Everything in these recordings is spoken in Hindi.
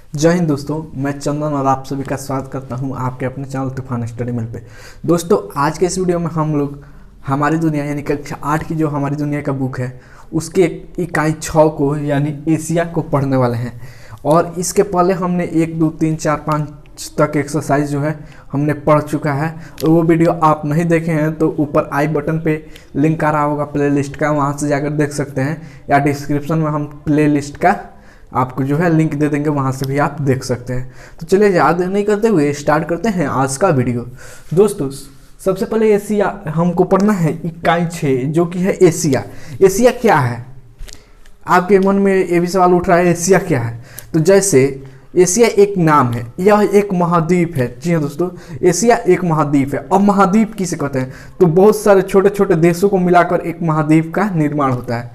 जय हिंद दोस्तों, मैं चंदन और आप सभी का स्वागत करता हूं आपके अपने चैनल तूफान स्टडी मिल पे। दोस्तों, आज के इस वीडियो में हम लोग हमारी दुनिया यानी कक्षा 8 की जो हमारी दुनिया का बुक है उसके इकाई 6 को यानी एशिया को पढ़ने वाले हैं। और इसके पहले हमने 1, 2, 3, 4, 5 तक एक्सरसाइज जो है हमने पढ़ चुका है। और वो वीडियो आप नहीं देखे हैं तो ऊपर आई बटन पे लिंक आ रहा होगा प्ले लिस्ट का, वहाँ से जाकर देख सकते हैं, या डिस्क्रिप्शन में हम प्ले लिस्ट का आपको जो है लिंक दे देंगे, वहाँ से भी आप देख सकते हैं। तो चलिए ज़्यादा नहीं करते हुए स्टार्ट करते हैं आज का वीडियो। दोस्तों, सबसे पहले एशिया हमको पढ़ना है इकाई 6 जो कि है एशिया। एशिया क्या है? आपके मन में ये भी सवाल उठ रहा है, एशिया क्या है? तो जैसे एशिया एक नाम है, यह एक महाद्वीप है। जी हाँ दोस्तों, एशिया एक महाद्वीप है। अब महाद्वीप किसे कहते हैं? तो बहुत सारे छोटे छोटे देशों को मिलाकर एक महाद्वीप का निर्माण होता है।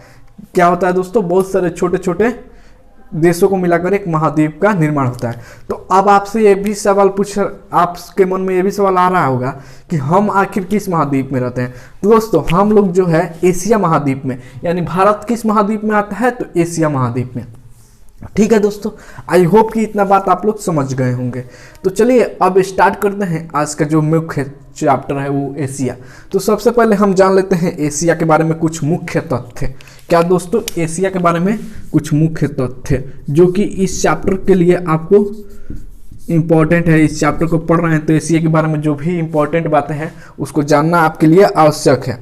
क्या होता है दोस्तों? बहुत सारे छोटे छोटे देशों को मिलाकर एक महाद्वीप का निर्माण होता है। तो अब आपसे ये भी सवाल आपके मन में ये भी सवाल आ रहा होगा कि हम आखिर किस महाद्वीप में रहते हैं। तो दोस्तों, हम लोग जो है एशिया महाद्वीप में, यानी भारत किस महाद्वीप में आता है? तो एशिया महाद्वीप में। ठीक है दोस्तों, आई होप कि इतना बात आप लोग समझ गए होंगे। तो चलिए अब स्टार्ट करते हैं आज का जो मुख्य चैप्टर है वो एशिया। तो सबसे पहले हम जान लेते हैं एशिया के बारे में कुछ मुख्य तथ्य। क्या दोस्तों? एशिया के बारे में कुछ मुख्य तथ्य जो कि इस चैप्टर के लिए आपको इम्पोर्टेंट है। इस चैप्टर को पढ़ रहे हैं तो एशिया के बारे में जो भी इम्पोर्टेंट बातें हैं उसको जानना आपके लिए आवश्यक है।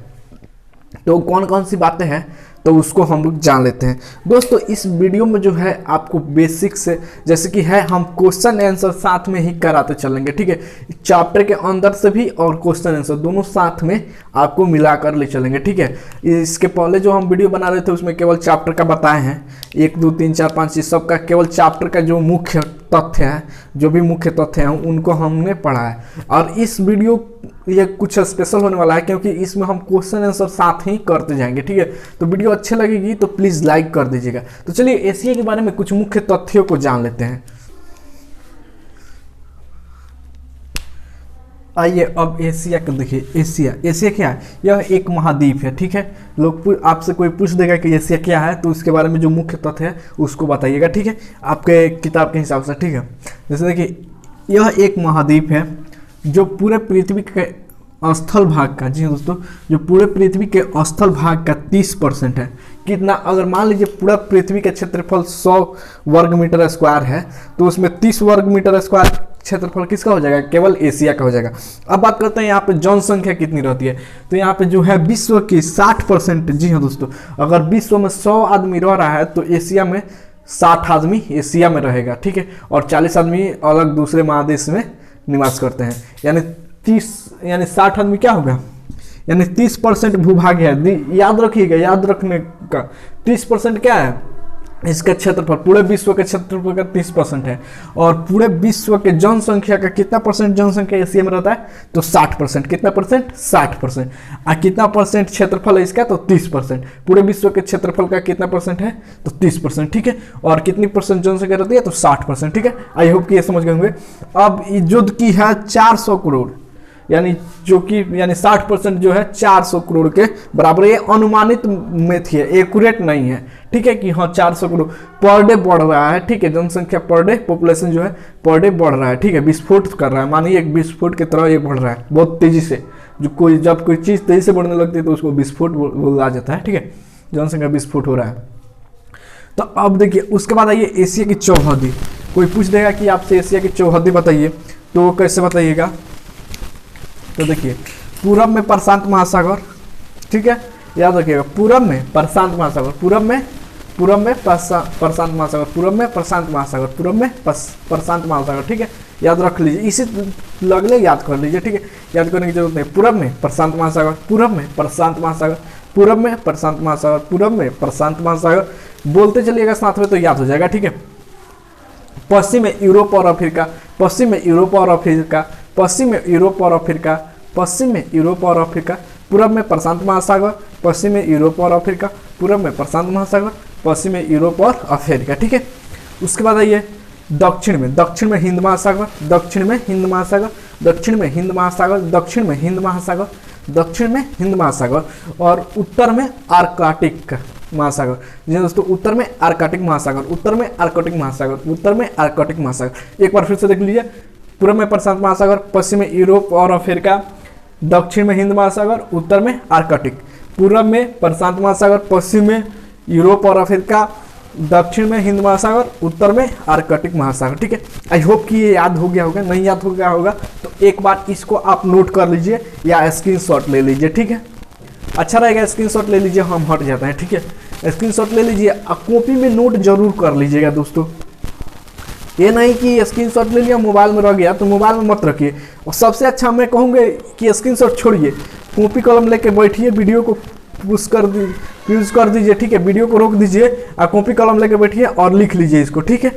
तो कौन कौन सी बातें हैं तो उसको हम लोग जान लेते हैं। दोस्तों, इस वीडियो में जो है आपको बेसिक से जैसे कि है हम क्वेश्चन आंसर साथ में ही कराते चलेंगे। ठीक है, चैप्टर के अंदर से भी और क्वेश्चन आंसर दोनों साथ में आपको मिला कर ले चलेंगे। ठीक है, इसके पहले जो हम वीडियो बना रहे थे उसमें केवल चैप्टर का बताए हैं, 1, 2, 3, 4, 5 इस सब का केवल चैप्टर का जो मुख्य तथ्य है, जो भी मुख्य तथ्य हैं उनको हमने पढ़ा है। और इस वीडियो ये कुछ स्पेशल होने वाला है क्योंकि इसमें हम क्वेश्चन आंसर साथ ही करते जाएंगे। ठीक है, तो वीडियो अच्छी लगेगी तो प्लीज़ लाइक कर दीजिएगा। तो चलिए एशिया के बारे में कुछ मुख्य तथ्यों को जान लेते हैं। आइए अब एशिया को देखिए। एशिया क्या है? यह एक महाद्वीप है। ठीक है, लोग आपसे कोई पूछ देगा कि एशिया क्या है तो उसके बारे में जो मुख्य तथ्य है उसको बताइएगा। ठीक है, आपके किताब के हिसाब से। ठीक है, जैसे देखिए यह एक महाद्वीप है जो पूरे पृथ्वी के स्थल भाग का, जी हाँ दोस्तों, जो पूरे पृथ्वी के स्थल भाग का 30% है। कितना? अगर मान लीजिए पूरा पृथ्वी का क्षेत्रफल 100 वर्ग मीटर स्क्वायर है तो उसमें 30 वर्ग मीटर स्क्वायर क्षेत्रफल किसका हो जाएगा? केवल एशिया का हो जाएगा। अब बात करते हैं यहाँ पे जनसंख्या कितनी रहती है। तो यहाँ पे जो है विश्व की 60%, जी हाँ दोस्तों, अगर विश्व में 100 आदमी रह रहा है तो एशिया में 60 आदमी एशिया में रहेगा। ठीक है, और 40 आदमी अलग दूसरे महादेश में निवास करते हैं। यानी 60 आदमी क्या होगा? यानी 30% भूभाग है। याद रखिएगा, याद रखने का 30% क्या है? इसका क्षेत्रफल पूरे विश्व के क्षेत्रफल का 30% है। और पूरे विश्व के जनसंख्या का कितना परसेंट जनसंख्या एशिया में रहता है? तो 60%। कितना परसेंट? 60%। और कितना परसेंट क्षेत्रफल है इसका? तो 30%। पूरे विश्व के क्षेत्रफल का कितना परसेंट है? तो 30%। ठीक है, और कितनी परसेंट जनसंख्या रहती है? तो 60%। ठीक है, आई होप कि ये समझ गए होंगे। अब युद्ध की है 400 करोड़, यानी 60% जो है 400 करोड़ के बराबर। ये अनुमानित में थी, एक्यूरेट नहीं है। ठीक है, कि हाँ 400 करोड़ पर डे बढ़ रहा है। ठीक है, जनसंख्या पर डे, पॉपुलेशन जो है पर डे बढ़ रहा है। ठीक है, विस्फोट कर रहा है, मानिए एक विस्फोट की तरह ये बढ़ रहा है बहुत तेजी से। जब कोई चीज़ तेजी से बढ़ने लगती है तो उसको विस्फोट बोला जाता है। ठीक है, जनसंख्या विस्फोट हो रहा है। तो अब देखिए उसके बाद आइए एशिया की चौहद्दी। कोई पूछ देगा कि आपसे एशिया की चौहद्दी बताइए, तो कैसे बताइएगा? तो देखिए पूरब में प्रशांत महासागर। ठीक है, याद रखिएगा, पूरब में प्रशांत महासागर, पूरब में प्रशांत महासागर, पूरब में प्रशांत महासागर, पूरब में प्रशांत महासागर। ठीक है, याद रख लीजिए, इसी लगले याद कर लीजिए। ठीक है, याद करने की जरूरत नहीं। पूरब में प्रशांत महासागर, पूरब में प्रशांत महासागर, पूरब में प्रशांत महासागर, पूरब में प्रशांत महासागर बोलते चलिएगा साथ में तो याद हो जाएगा। ठीक है, पश्चिम में यूरोप और अफ्रीका, पश्चिम में यूरोप और अफ्रीका, पश्चिम में यूरोप और अफ्रीका, पश्चिम में यूरोप और अफ्रीका, पूरब में प्रशांत महासागर, पश्चिम में यूरोप और अफ्रीका, पूरब में प्रशांत महासागर, पश्चिम में यूरोप और अफ्रीका। ठीक है, उसके बाद आइए दक्षिण में हिंद महासागर, दक्षिण में हिंद महासागर, दक्षिण में हिंद महासागर, दक्षिण में हिंद महासागर, दक्षिण में हिंद महासागर, और उत्तर में आर्कटिक। महासागर। जी दोस्तों, उत्तर में आर्कटिक महासागर, उत्तर में आर्कटिक महासागर, उत्तर में आर्कटिक महासागर। एक बार फिर से देख लीजिए, पूर्व में प्रशांत महासागर, पश्चिम में यूरोप और अफ्रीका, दक्षिण में हिंद महासागर, उत्तर में आर्कटिक। पूर्व में प्रशांत महासागर, पश्चिम में यूरोप और अफ्रीका, दक्षिण में हिंद महासागर, उत्तर में आर्कटिक महासागर। ठीक है, आई होप कि ये याद हो गया होगा। नहीं याद हो गया होगा तो एक बार इसको आप नोट कर लीजिए या स्क्रीनशॉट ले लीजिए। ठीक है, अच्छा रहेगा, स्क्रीनशॉट ले लीजिए, हम हट जाते हैं। ठीक है, स्क्रीनशॉट ले लीजिए, कॉपी में नोट जरूर कर लीजिएगा दोस्तों। ये नहीं कि स्क्रीनशॉट ले लिया मोबाइल में रह गया तो मोबाइल में मत रखिए। और सबसे अच्छा मैं कहूँगा कि स्क्रीनशॉट छोड़िए, कॉपी कलम लेके बैठिए, वीडियो को पुश कर दीजिए। ठीक है, वीडियो को रोक दीजिए और कॉपी कलम लेके बैठिए और लिख लीजिए इसको। ठीक है,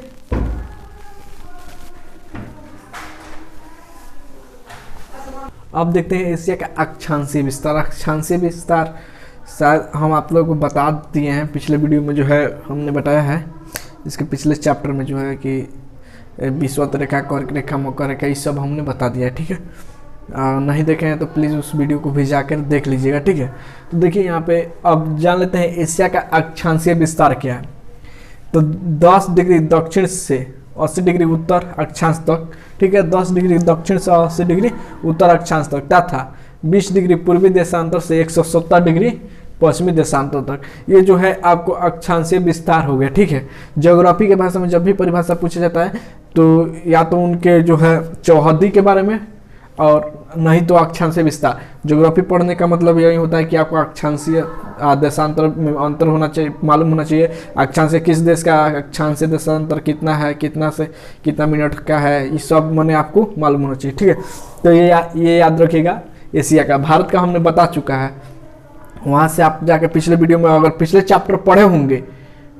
अब देखते हैं एशिया का अक्षांशीय विस्तार। अक्षांशीय विस्तार शायद हम आप लोगों को बता दिए हैं पिछले वीडियो में, जो है हमने बताया है इसके पिछले चैप्टर में, जो है कि विषुवत रेखा, कर्क रेखा, मकर रेखा, ये सब हमने बता दिया है। ठीक है, नहीं देखे हैं तो प्लीज़ उस वीडियो को भी जाकर देख लीजिएगा। ठीक है, तो देखिए यहाँ पे अब जान लेते हैं एशिया का अक्षांशीय विस्तार क्या है। तो 10 डिग्री दक्षिण से 80 डिग्री उत्तर अक्षांश तक, ठीक है, 10 डिग्री दक्षिण से 80 डिग्री उत्तर अक्षांश तक, तथा 20 डिग्री पूर्वी देशांतर से 170 डिग्री पश्चिमी देशांतर तक, ये जो है आपको अक्षांशीय विस्तार हो गया। ठीक है, ज्योग्राफी के भाषा में जब भी परिभाषा पूछा जाता है तो या तो उनके जो है चौहद्दी के बारे में और नहीं तो अक्षांशीय विस्तार। ज्योग्राफी पढ़ने का मतलब यही होता है कि आपको अक्षांशीय देशांतर में अंतर होना चाहिए, मालूम होना चाहिए। अक्षांशीय किस देश का अक्षांशीय देशांतर कितना है, कितना से कितना मिनट का है, ये सब मैंने आपको मालूम होना चाहिए। ठीक है, तो ये याद रखिएगा। एशिया का, भारत का हमने बता चुका है, वहाँ से आप जाकर पिछले वीडियो में अगर पिछले चैप्टर पढ़े होंगे,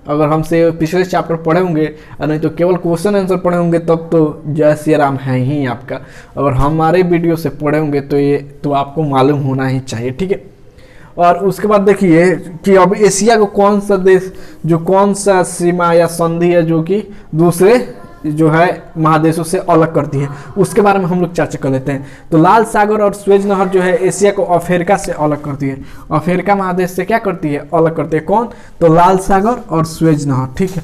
अगर हमसे पिछले चैप्टर पढ़े होंगे और नहीं तो केवल क्वेश्चन आंसर पढ़े होंगे, तब तो जय श्री राम है ही आपका। अगर हमारे वीडियो से पढ़े होंगे तो ये तो आपको मालूम होना ही चाहिए। ठीक है, और उसके बाद देखिए कि अब एशिया को कौन सा देश, जो कौन सा सीमा या संधि है जो कि दूसरे जो है महादेशों से अलग करती है, उसके बारे में हम लोग चर्चा कर लेते हैं। तो लाल सागर और स्वेज नहर जो है एशिया को अफ्रीका से अलग करती है। अफ्रीका महादेश से क्या करती है, अलग करती है। कौन? तो लाल सागर और स्वेज नहर। ठीक है,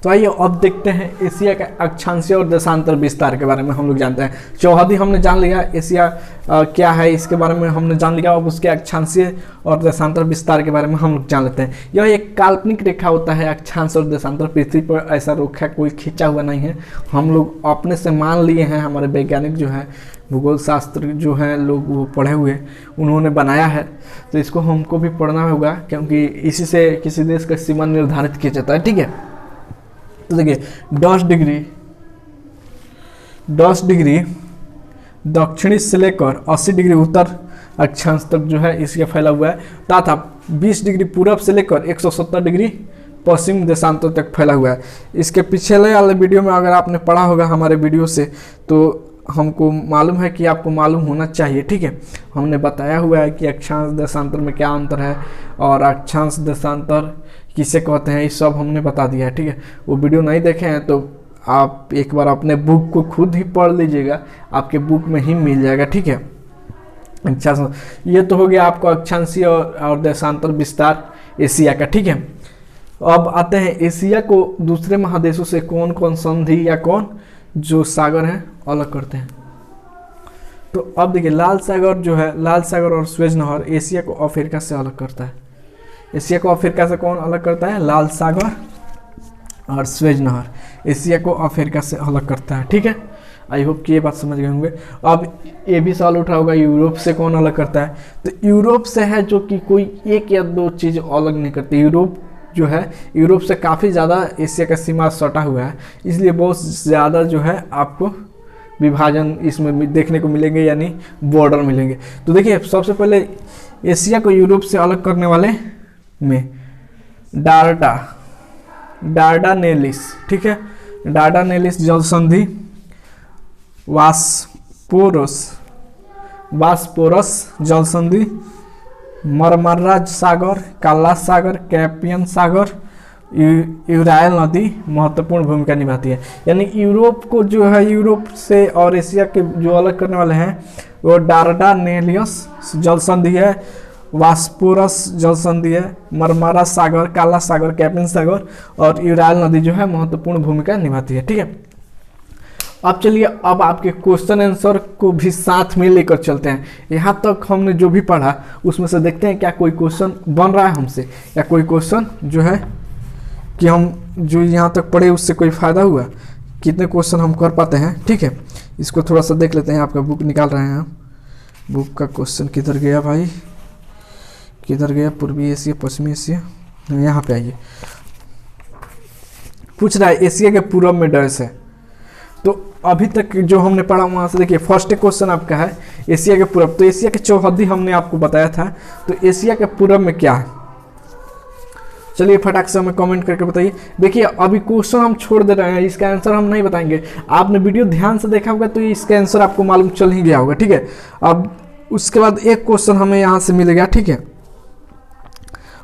तो आइए अब देखते हैं एशिया का अक्षांशीय और देशांतर विस्तार के बारे में हम लोग जानते हैं। चौहदी हमने जान लिया, एशिया क्या है इसके बारे में हमने जान लिया। अब उसके अक्षांशीय और देशांतर विस्तार के बारे में हम लोग जान लेते हैं। यह एक काल्पनिक रेखा होता है, अक्षांश और देशांतर। पृथ्वी पर ऐसा रेखा कोई खींचा हुआ नहीं है, हम लोग अपने से मान लिए हैं। हमारे वैज्ञानिक जो है, भूगोल शास्त्र जो है लोग वो पढ़े हुए, उन्होंने बनाया है, तो इसको हमको भी पढ़ना होगा क्योंकि इसी से किसी देश का सीमा निर्धारित किया जाता है। ठीक है, तो देखिए 10 डिग्री दक्षिणी से लेकर 80 डिग्री उत्तर अक्षांश तक जो है इसका फैला हुआ है, तथा 20 डिग्री पूरब से लेकर 170 डिग्री पश्चिम देशांतर तक फैला हुआ है। इसके पिछले वाले वीडियो में अगर आपने पढ़ा होगा हमारे वीडियो से, तो हमको मालूम है कि आपको मालूम होना चाहिए। ठीक है, हमने बताया हुआ है कि अक्षांश देशांतर में क्या अंतर है और अक्षांश देशांतर किसे कहते हैं, ये सब हमने बता दिया है। ठीक है, वो वीडियो नहीं देखे हैं तो आप एक बार अपने बुक को खुद ही पढ़ लीजिएगा, आपके बुक में ही मिल जाएगा। ठीक है, अच्छा, ये तो हो गया आपको अक्षांशीय और देशांतर विस्तार एशिया का। ठीक है, अब आते हैं एशिया को दूसरे महादेशों से कौन कौन संधि या कौन जो सागर हैं अलग करते हैं। तो अब देखिए लाल सागर जो है, लाल सागर और स्वेज नहर एशिया को अफ्रीका से अलग करता है। एशिया को अफ्रीका से कौन अलग करता है? लाल सागर और स्वेज नहर एशिया को अफ्रीका से अलग करता है। ठीक है, आई होप कि ये बात समझ गए होंगे। अब ये भी सवाल उठा होगा यूरोप से कौन अलग करता है। तो यूरोप से है जो कि कोई एक या दो चीज़ अलग नहीं करती। यूरोप जो है, यूरोप से काफ़ी ज़्यादा एशिया का सीमा सटा हुआ है, इसलिए बहुत ज़्यादा जो है आपको विभाजन इसमें देखने को मिलेंगे, यानी बॉर्डर मिलेंगे। तो देखिए सबसे पहले एशिया को यूरोप से अलग करने वाले में डार्डानेलिस, ठीक है, डार्डानेलिस जल संधि, वास्पोरस जल संधि, मरमरा सागर, काला सागर, कैस्पियन सागर, यूराइल नदी महत्वपूर्ण भूमिका निभाती है। यानी यूरोप को जो है, यूरोप से और एशिया के जो अलग करने वाले हैं वो डार्डानेलियस जल संधि है, वास्पोरस जल संधि है, मरमारा सागर, काला सागर, कैपिन सागर और यूराइल नदी जो है महत्वपूर्ण भूमिका निभाती है। ठीक है, अब चलिए अब आपके क्वेश्चन आंसर को भी साथ में लेकर चलते हैं। यहाँ तक हमने जो भी पढ़ा उसमें से देखते हैं क्या कोई क्वेश्चन बन रहा है हमसे, या कोई क्वेश्चन जो है कि हम जो यहाँ तक पढ़े उससे कोई फ़ायदा हुआ, कितने क्वेश्चन हम कर पाते हैं। ठीक है, इसको थोड़ा सा देख लेते हैं। आपका बुक निकाल रहे हैं हम, बुक का क्वेश्चन किधर गया भाई, किधर गया? पूर्वी एशिया, पश्चिमी एशिया, यहाँ पे आइए। पूछ रहा है एशिया के पूर्व में डैश है। तो अभी तक जो हमने पढ़ा वहाँ से देखिए, फर्स्ट क्वेश्चन आपका है एशिया के पूर्व, तो एशिया के चौहद्दी हमने आपको बताया था, तो एशिया के पूर्व में क्या है? चलिए फटाक से हमें कमेंट करके बताइए। देखिए अभी क्वेश्चन हम छोड़ दे रहे हैं, इसका आंसर हम नहीं बताएंगे। आपने वीडियो ध्यान से देखा होगा तो इसका आंसर आपको मालूम चल ही गया होगा। ठीक है, अब उसके बाद एक क्वेश्चन हमें यहाँ से मिलेगा। ठीक है,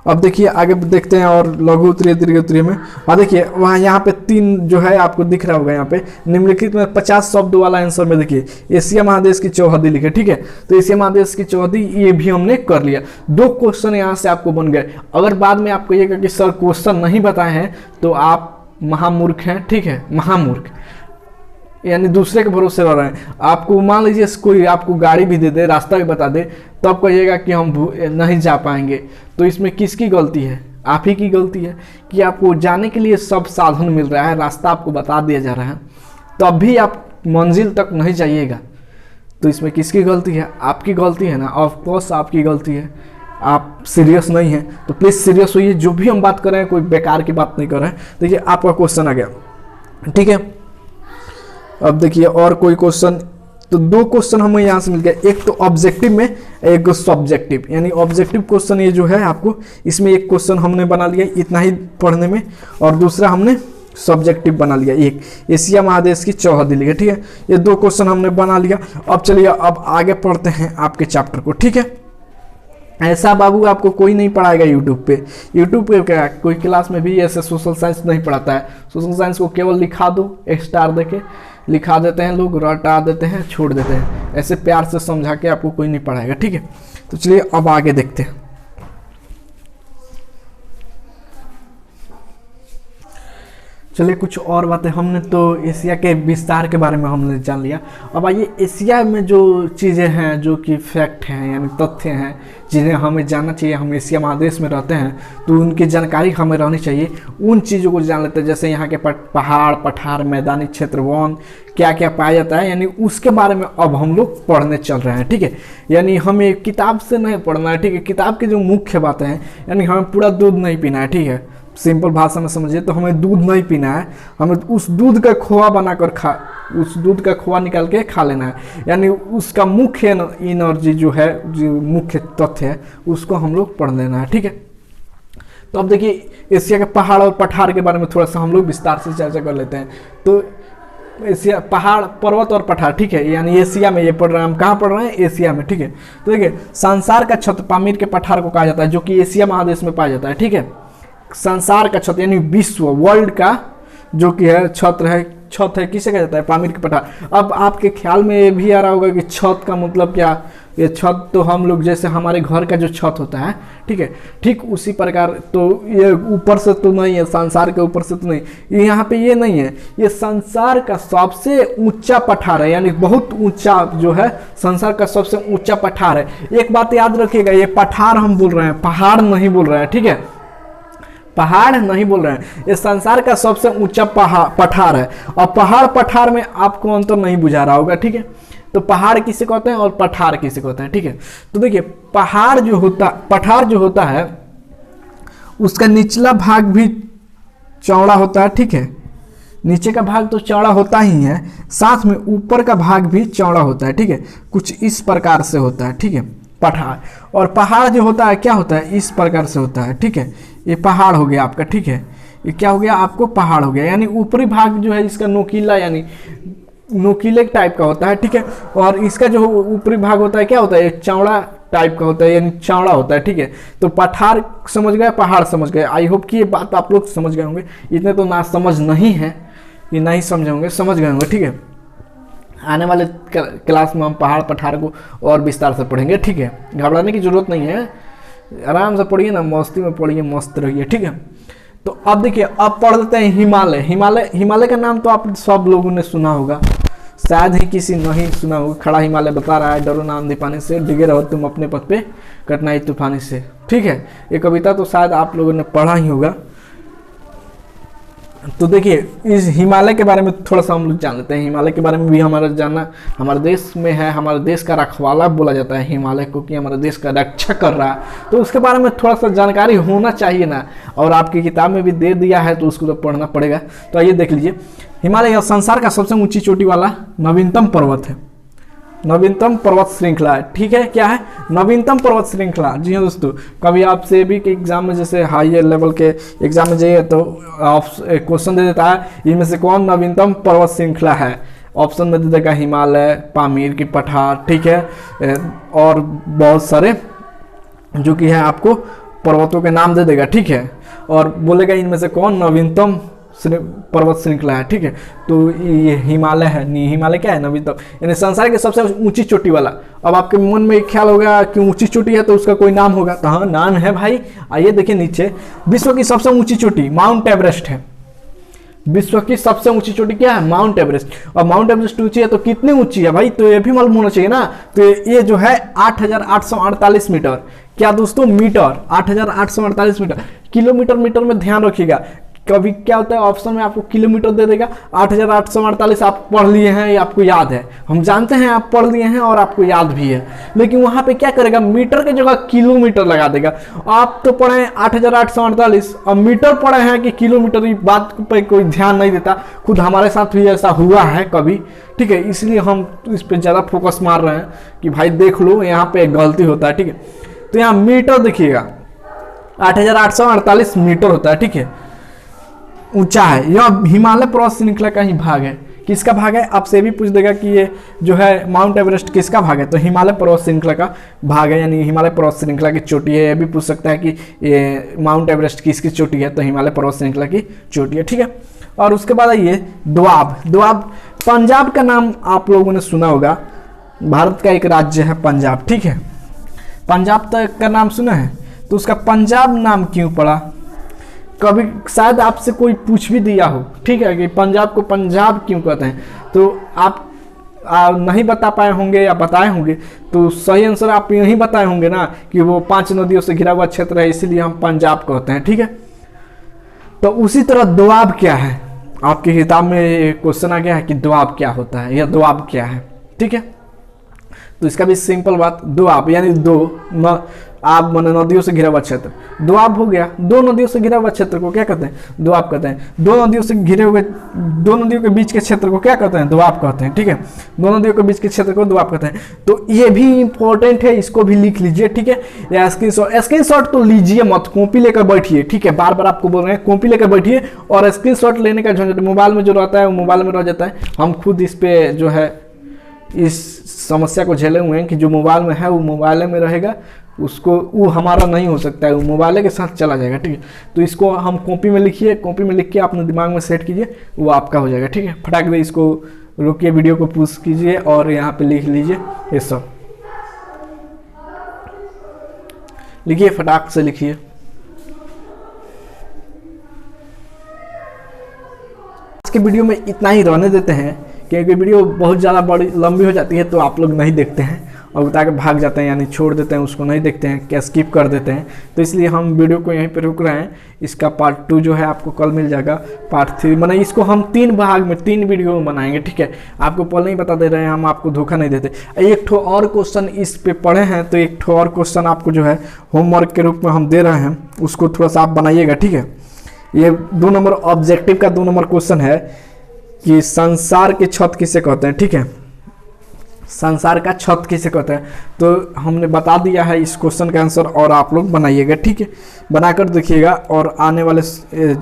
अब देखिए आगे देखते हैं और लघु उत्तरीय दीर्घ उत्तरीय में। और देखिए वहाँ यहाँ पे 3 जो है आपको दिख रहा होगा, यहाँ पे निम्नलिखित में 50 शब्द वाला आंसर में देखिए एशिया महादेश की चौहद्दी लिखे। ठीक है, तो एशिया महादेश की चौहद्दी ये भी हमने कर लिया। 2 क्वेश्चन यहाँ से आपको बन गए। अगर बाद में आपको ये कहेगा कि सर क्वेश्चन नहीं बताए हैं तो आप महामूर्ख हैं। ठीक है, महामूर्ख यानी दूसरे के भरोसे रह रहे हैं। आपको मान लीजिए कोई आपको गाड़ी भी दे दे, रास्ता भी बता दे, तो आप कहिएगा कि हम नहीं जा पाएंगे। तो इसमें किसकी गलती है? आप ही की गलती है कि आपको जाने के लिए सब साधन मिल रहा है, रास्ता आपको बता दिया जा रहा है, तब भी आप मंजिल तक नहीं जाइएगा। तो इसमें किसकी गलती है? आपकी गलती है ना, ऑफ कोर्स आपकी गलती है। आप सीरियस नहीं हैं तो प्लीज़ सीरियस होइए। जो भी हम बात कर रहे हैं कोई बेकार की बात नहीं कर रहे हैं। देखिए आपका क्वेश्चन आ गया। ठीक है, अब देखिए और कोई क्वेश्चन, तो 2 क्वेश्चन हमें यहाँ से मिल गया, एक तो ऑब्जेक्टिव में, एक सब्जेक्टिव। यानी ऑब्जेक्टिव क्वेश्चन ये जो है आपको, इसमें एक क्वेश्चन हमने बना लिया इतना ही पढ़ने में, और दूसरा हमने सब्जेक्टिव बना लिया एक एशिया महादेश की चौहद्दी लिखे। ठीक है, ये 2 क्वेश्चन हमने बना लिया। अब चलिए अब आगे पढ़ते हैं आपके चैप्टर को। ठीक है, ऐसा बाबू आपको कोई नहीं पढ़ाएगा यूट्यूब पे। यूट्यूब पे क्या कोई क्लास में भी ऐसे सोशल साइंस नहीं पढ़ाता है। सोशल साइंस को केवल लिखा दो, एक स्टार देके लिखा देते हैं लोग, रटा देते हैं, छोड़ देते हैं। ऐसे प्यार से समझा के आपको कोई नहीं पढ़ाएगा। ठीक है, तो चलिए अब आगे देखते हैं। चलिए कुछ और बातें, हमने तो एशिया के विस्तार के बारे में हमने जान लिया। अब आइए एशिया में जो चीज़ें हैं, जो कि फैक्ट हैं यानी तथ्य हैं, जिन्हें हमें जानना चाहिए। हम एशिया महादेश में रहते हैं तो उनकी जानकारी हमें रहनी चाहिए। उन चीज़ों को जान लेते हैं, जैसे यहाँ के पहाड़, पठार, मैदानी क्षेत्र, वन, क्या क्या पाया जाता है, यानी उसके बारे में अब हम लोग पढ़ने चल रहे हैं। ठीक है, यानी हमें किताब से नहीं पढ़ना है। ठीक है, किताब की जो मुख्य बातें हैं, यानी हमें पूरा दूध नहीं पीना है। ठीक है, सिंपल भाषा में समझिए तो हमें दूध नहीं पीना है, हमें उस दूध का खोआ बनाकर उस दूध का खोआ निकाल के खा लेना है। यानी उसका मुख्य एनर्जी जो है, जो मुख्य तथ्य है, उसको हम लोग पढ़ लेना है। ठीक है, तो अब देखिए एशिया के पहाड़ और पठार के बारे में थोड़ा सा हम लोग विस्तार से चर्चा कर लेते हैं। तो एशिया, पहाड़, पर्वत और पठार, ठीक है, यानी एशिया में ये पढ़ रहे हैं हम। कहाँ पढ़ रहे हैं? एशिया में। ठीक है, तो देखिए संसार का छत्र पामीर के पठार को कहा जाता है, जो कि एशिया महादेश में पाया जाता है। ठीक है, संसार का छत्र यानी विश्व, वर्ल्ड का जो कि है छत्र है, छत है, किसे कहा जाता है? पामीर के पठार। अब आपके ख्याल में ये भी आ रहा होगा कि छत का मतलब क्या? ये छत तो हम लोग जैसे हमारे घर का जो छत होता है, ठीक है, ठीक उसी प्रकार, तो ये ऊपर से तो नहीं है, संसार के ऊपर से तो नहीं, ये यहाँ पे ये नहीं है। ये संसार का सबसे ऊंचा पठार है, यानी बहुत ऊंचा जो है संसार का सबसे ऊंचा पठार है। एक बात याद रखिएगा, ये पठार हम बोल रहे हैं, पहाड़ नहीं बोल रहे हैं। ठीक है, पहाड़ नहीं बोल रहे हैं, ये संसार का सबसे ऊंचा पठार है। और पहाड़ पठार में आपको अंतर नहीं बुझा रहा होगा। ठीक है, तो पहाड़ किसे कहते हैं और पठार किसे कहते हैं? ठीक है, तो देखिए पठार जो होता है उसका निचला भाग भी चौड़ा होता है। ठीक है, नीचे का भाग तो चौड़ा होता ही है, साथ में ऊपर का भाग भी चौड़ा होता है। ठीक है, कुछ इस प्रकार से होता है। ठीक है, पठार और पहाड़ जो होता है क्या होता है? इस प्रकार से होता है। ठीक है, ये पहाड़ हो गया आपका। ठीक है, ये क्या हो गया आपको? पहाड़ हो गया। यानी ऊपरी भाग जो है इसका नोकीला, यानी नोकीले टाइप का होता है। ठीक है, और इसका जो ऊपरी भाग होता है क्या होता है? चौड़ा टाइप का होता है, यानी चौड़ा होता है, ठीक है। तो पठार समझ गए, पहाड़ समझ गए। आई होप कि ये बात आप लोग समझ गए होंगे, इतने तो ना समझ नहीं है, ये नहीं समझे होंगे, समझ गए होंगे, ठीक है। आने वाले क्लास में हम पहाड़ पठार को और विस्तार से पढ़ेंगे, ठीक है। घबराने की जरूरत नहीं है, आराम से पढ़िए ना, मस्ती में पढ़िए, मस्त रहिए, ठीक है। तो अब देखिए, अब पढ़ लेते हैं हिमालय। हिमालय का नाम तो आप सब लोगों ने सुना होगा, शायद ही किसी नहीं सुना होगा। खड़ा हिमालय बता रहा है, डरो ना आंधी पानी से, डिगे रहो तुम अपने पथ पे, कठिनाई तूफानी से, ठीक है। ये कविता तो शायद आप लोगों ने पढ़ा ही होगा। तो देखिए, इस हिमालय के बारे में थोड़ा सा हम लोग जान लेते हैं। हिमालय के बारे में भी हमारा जानना, हमारे देश में है, हमारे देश का रखवाला बोला जाता है हिमालय को, कि हमारे देश का रक्षा कर रहा है, तो उसके बारे में थोड़ा सा जानकारी होना चाहिए ना। और आपकी किताब में भी दे दिया है, तो उसको तो पढ़ना पड़ेगा। तो आइए देख लीजिए, हिमालय संसार का सबसे ऊंची चोटी वाला नवीनतम पर्वत है, नवीनतम पर्वत श्रृंखला है, ठीक है। क्या है? नवीनतम पर्वत श्रृंखला। जी हाँ दोस्तों, कभी आपसे भी के एग्जाम में, जैसे हायर लेवल के एग्जाम में जाइए तो क्वेश्चन दे देता है, इनमें से कौन नवीनतम पर्वत श्रृंखला है। ऑप्शन में दे देगा हिमालय, पामीर की पठार, ठीक है, और बहुत सारे जो कि है आपको पर्वतों के नाम दे देगा, ठीक है। और बोलेगा इनमें से कौन नवीनतम पर्वत श्रृंखला है, ठीक है। तो ये हिमालय है। हिमालय क्या है? नवीनतम, यानी संसार की सबसे ऊंची चोटी वाला। अब आपके मन में एक ख्याल होगा कि ऊंची चोटी है तो उसका कोई नाम होगा, तो हाँ, नाम है भाई। आइए देखिए नीचे, विश्व की सबसे ऊंची चोटी माउंट एवरेस्ट है। विश्व की सबसे ऊंची चोटी क्या है? Mount Everest. और माउंट एवरेस्ट ऊंची है तो कितनी ऊंची है भाई? तो ये भी मालूम होना चाहिए ना। तो ये जो है 8,848 मीटर। क्या दोस्तों? Metre, 8,848 metre. किलोमीटर मीटर में ध्यान रखिएगा, कभी क्या होता है ऑप्शन में आपको किलोमीटर दे देगा। 8,848 आप पढ़ लिए हैं, ये आपको याद है, हम जानते हैं आप पढ़ लिए हैं और आपको याद भी है, लेकिन वहां पे क्या करेगा, मीटर की जगह किलोमीटर लगा देगा। आप तो पढ़े हैं 8,848 और मीटर पढ़े हैं कि किलोमीटर, की बात पे कोई ध्यान नहीं देता। खुद हमारे साथ भी ऐसा हुआ है कभी, ठीक है। इसलिए हम इस पर ज़्यादा फोकस मार रहे हैं कि भाई देख लो यहाँ पे एक गलती होता है, ठीक है। तो यहाँ मीटर देखिएगा, 8,848 मीटर होता है, ठीक है, ऊंचा है। यह हिमालय पर्वत श्रृंखला का ही भाग है। किसका भाग है? आपसे भी पूछ देगा कि ये जो है माउंट एवरेस्ट किसका भाग है, तो हिमालय पर्वत श्रृंखला का भाग है, यानी हिमालय पर्वत श्रृंखला की चोटी है। ये भी पूछ सकता है कि ये माउंट एवरेस्ट किसकी चोटी है, तो हिमालय पर्वत श्रृंखला की चोटी है, ठीक है। और उसके बाद आइए दोआब। दोआब पंजाब का नाम आप लोगों ने सुना होगा, भारत का एक राज्य है पंजाब, ठीक है। पंजाब तक का नाम सुना है, तो उसका पंजाब नाम क्यों पड़ा? कभी शायद आपसे कोई पूछ भी दिया हो, ठीक है, कि पंजाब को पंजाब क्यों कहते हैं, तो आप नहीं बता पाए होंगे या बताए होंगे, तो सही आंसर आप यही बताए होंगे ना, कि वो 5 नदियों से घिरा हुआ क्षेत्र है, इसीलिए हम पंजाब कहते हैं, ठीक है। तो उसी तरह दोआब क्या है? आपकी किताब में क्वेश्चन आ गया है कि दोआब क्या होता है या दोआब क्या है, ठीक है। तो इसका भी सिंपल बात, दोआब यानी दो आप मन नदियों से घिरा हुआ क्षेत्र, दोआब हो गया। दो नदियों से घिरा हुआ क्षेत्र को क्या कहते हैं? दोआब कहते हैं। दो नदियों से घिरे हुए, दो नदियों के बीच के क्षेत्र को क्या कहते हैं? दोआब कहते हैं, ठीक है। दो नदियों के बीच के क्षेत्र को दोआब कहते हैं। तो ये भी इंपॉर्टेंट है, इसको भी लिख लीजिए, ठीक है। या स्क्रीनशॉट तो लीजिए मत, कॉपी लेकर बैठिए, ठीक है। बार बार आपको बोल रहे हैं कॉपी लेकर बैठिए, और स्क्रीनशॉट लेने का झंझट मोबाइल में जो रहता है वो मोबाइल में रह जाता है। हम खुद इस पे जो है इस समस्या को झेले हुए हैं कि जो मोबाइल में है वो मोबाइल में रहेगा, उसको वो हमारा नहीं हो सकता है, वो मोबाइल के साथ चला जाएगा, ठीक है। तो इसको हम कॉपी में लिखिए, कॉपी में लिख के अपने दिमाग में सेट कीजिए, वो आपका हो जाएगा, ठीक है। फटाक दे इसको रोकिए, वीडियो को पुश कीजिए और यहाँ पे लिख लीजिए ये सब, लिखिए, फटाक से लिखिए। आज के वीडियो में इतना ही रहने देते हैं, क्योंकि वीडियो बहुत ज़्यादा बड़ी लंबी हो जाती है तो आप लोग नहीं देखते हैं और उतार के भाग जाते हैं, यानी छोड़ देते हैं, उसको नहीं देखते हैं, क्या स्किप कर देते हैं। तो इसलिए हम वीडियो को यहीं पे रुक रहे हैं। इसका पार्ट 2 जो है आपको कल मिल जाएगा, पार्ट 3 माने इसको हम 3 भाग में 3 वीडियो में बनाएंगे, ठीक है। आपको पहले ही बता दे रहे हैं, हम आपको धोखा नहीं देते। एक ठो और क्वेश्चन इस पे पढ़े हैं, तो एक ठो और क्वेश्चन आपको जो है होमवर्क के रूप में हम दे रहे हैं, उसको थोड़ा सा आप बनाइएगा, ठीक है। ये 2 नंबर ऑब्जेक्टिव का 2 नंबर क्वेश्चन है कि संसार की छत किसे कहते हैं, ठीक है। संसार का छत किसे कहते हैं, तो हमने बता दिया है इस क्वेश्चन का आंसर, और आप लोग बनाइएगा, ठीक है। बनाकर देखिएगा, और आने वाले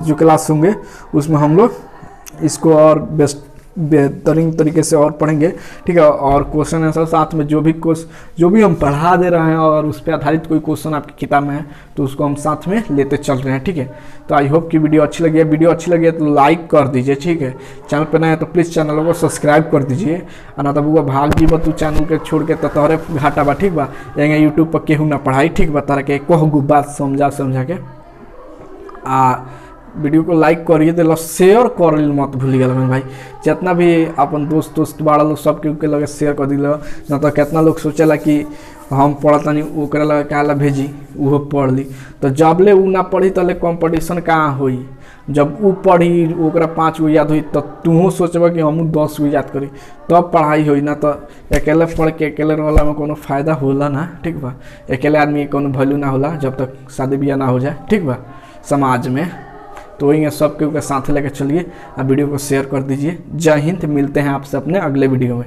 जो क्लास होंगे उसमें हम लोग इसको और बेस्ट बेहतरीन तरीके से और पढ़ेंगे, ठीक है। और क्वेश्चन आंसर साथ में जो भी हम पढ़ा दे रहे हैं और उस पर आधारित कोई क्वेश्चन आपकी किताब में है तो उसको हम साथ में लेते चल रहे हैं, ठीक है। तो आई होप कि वीडियो अच्छी लगी है। वीडियो अच्छी लगी है तो लाइक कर दीजिए, ठीक है। चैनल पर नए हैं तो प्लीज़ चैनल को सब्सक्राइब कर दीजिए। ना तो बुआ भाग जी तू चैनल के छोड़ के तो तोहरे घाटा बा, ठीक बा। यहाँ यूट्यूब पर केहू ना पढ़ाई, ठीक बा। तारा के कहू बात समझा के वीडियो को लाइक करिए, दिल शेयर कर मत भूलिएगा भाई। जितना भी अपन दोस्त बड़ा लोग सबके लगे शेयर कर दिल, न तो कितना लोग सोचेला कि हम पढ़ता नहीं ओकरा लगे क्या भेजी वो पढ़ ली। तो जब ले उ ना पढ़ी तले कंपटीशन कहाँ हुई। जब उ पढ़ी ओकरा 5 गो याद हुई तो तू सोचब कि हम 10 गो याद करी तब पढ़ाई हुई। ना तो अकेले पढ़ के अकेले रहला में कोनो फायदा होला ना, ठीक बा। अकेले आदमी के कोनो वैल्यू ना होला जब तक शादी ब्याह ना हो जाए, ठीक बा, समाज में। तो वही सबके साथ लेकर चलिए, आप वीडियो को शेयर कर दीजिए। जय हिंद, मिलते हैं आपसे अपने अगले वीडियो में।